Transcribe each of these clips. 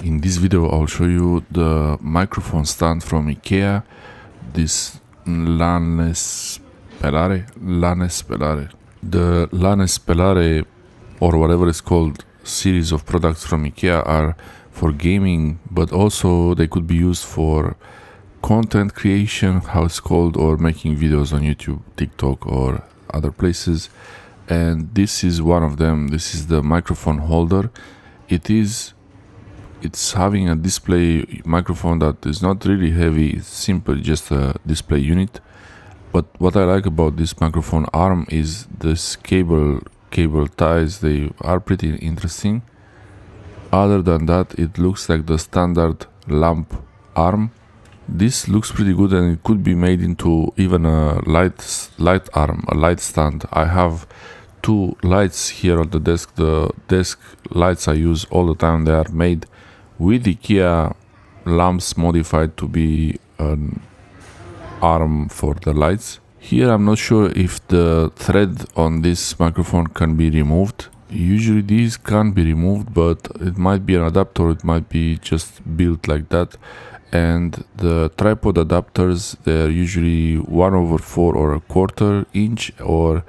In this video I'll show you the microphone stand from Ikea, this Lanespelare. The Lanespelare, or whatever it's called, series of products from Ikea are for gaming, but also they could be used for content creation, how it's called, or making videos on YouTube, TikTok, or other places. And this is one of them. This is the microphone holder. It's having a display microphone that is not really heavy. It's simple, just a display unit. But what I like about this microphone arm is this cable ties. They are pretty interesting. Other than that, it looks like the standard lamp arm. This looks pretty good, and it could be made into even a light arm, a light stand. I have two lights here on the desk. The desk lights I use all the time, they are made with Ikea lamps modified to be an arm for the lights. Here I'm not sure if the thread on this microphone can be removed. Usually these can't be removed, but it might be an adapter, it might be just built like that. And the tripod adapters, they're usually 1/4 or a 1/4 inch or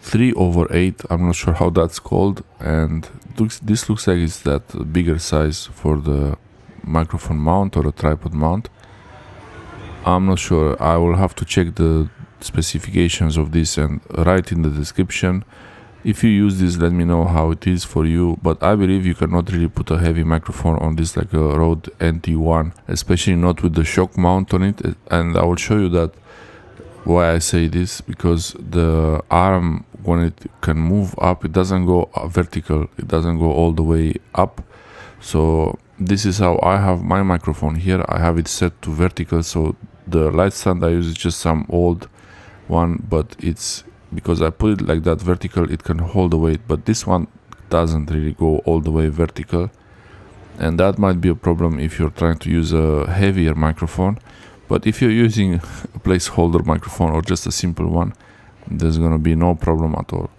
3/8. I'm not sure how that's called, and this looks like it's that bigger size for the microphone mount or a tripod mount. I'm not sure. I will have to check the specifications of this and write in the description. If you use this, let me know how it is for you, but I believe you cannot really put a heavy microphone on this like a Rode NT1, especially not with the shock mount on it. And I will show you that why I say this, because the arm, when it can move up, it doesn't go vertical, it doesn't go all the way up. So this is how I have my microphone here. I have it set to vertical, so the light stand I use is just some old one, but it's because I put it like that vertical, it can hold the weight, but this one doesn't really go all the way vertical, and that might be a problem if you're trying to use a heavier microphone. But if you're using a placeholder microphone or just a simple one, there's gonna be no problem at all.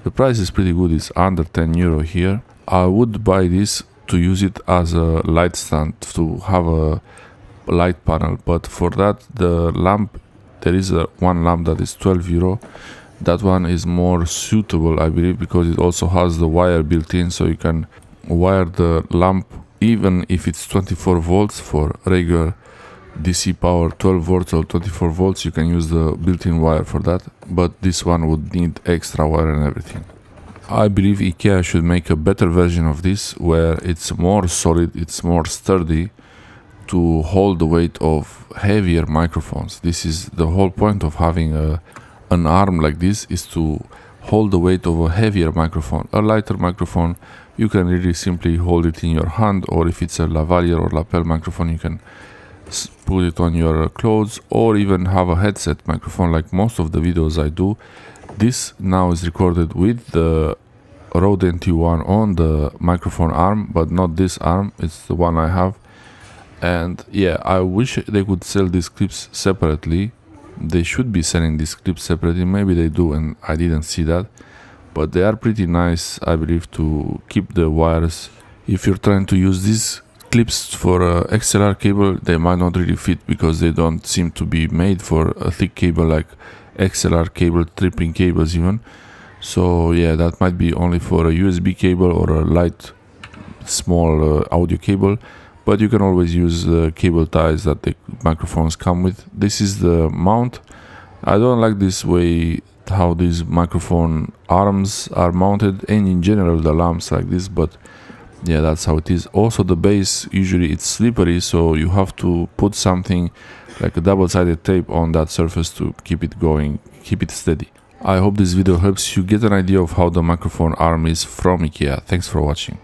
The price is pretty good, it's under 10 euro here. I would buy this to use it as a light stand, to have a light panel, but for that the lamp, there is one lamp that is 12 euro. That one is more suitable, I believe, because it also has the wire built in, so you can wire the lamp even if it's 24 volts for regular DC power, 12 volts or 24 volts, you can use the built-in wire for that, but this one would need extra wire and everything. I believe Ikea should make a better version of this, where it's more solid, it's more sturdy to hold the weight of heavier microphones. This is the whole point of having an arm like this, is to hold the weight of a heavier microphone. A lighter microphone, you can really simply hold it in your hand, or if it's a lavalier or lapel microphone, you can put it on your clothes, or even have a headset microphone like most of the videos I do. This now is recorded with the Rode NT1 on the microphone arm, but not this arm, it's the one I have. And yeah, I wish they could sell these clips separately. They should be selling these clips separately, maybe they do and I didn't see that, but they are pretty nice, I believe, to keep the wires. If you're trying to use these clips for a XLR cable, they might not really fit, because they don't seem to be made for a thick cable like XLR cable, tripping cables even. So yeah, that might be only for a USB cable or a light small audio cable, but you can always use the cable ties that the microphones come with. This is the mount. I don't like this way how these microphone arms are mounted, and in general the lamps like this, but yeah, that's how it is. Also the base, usually it's slippery, so you have to put something like a double-sided tape on that surface to keep it going, keep it steady. I hope this video helps you get an idea of how the microphone arm is from Ikea. Thanks for watching.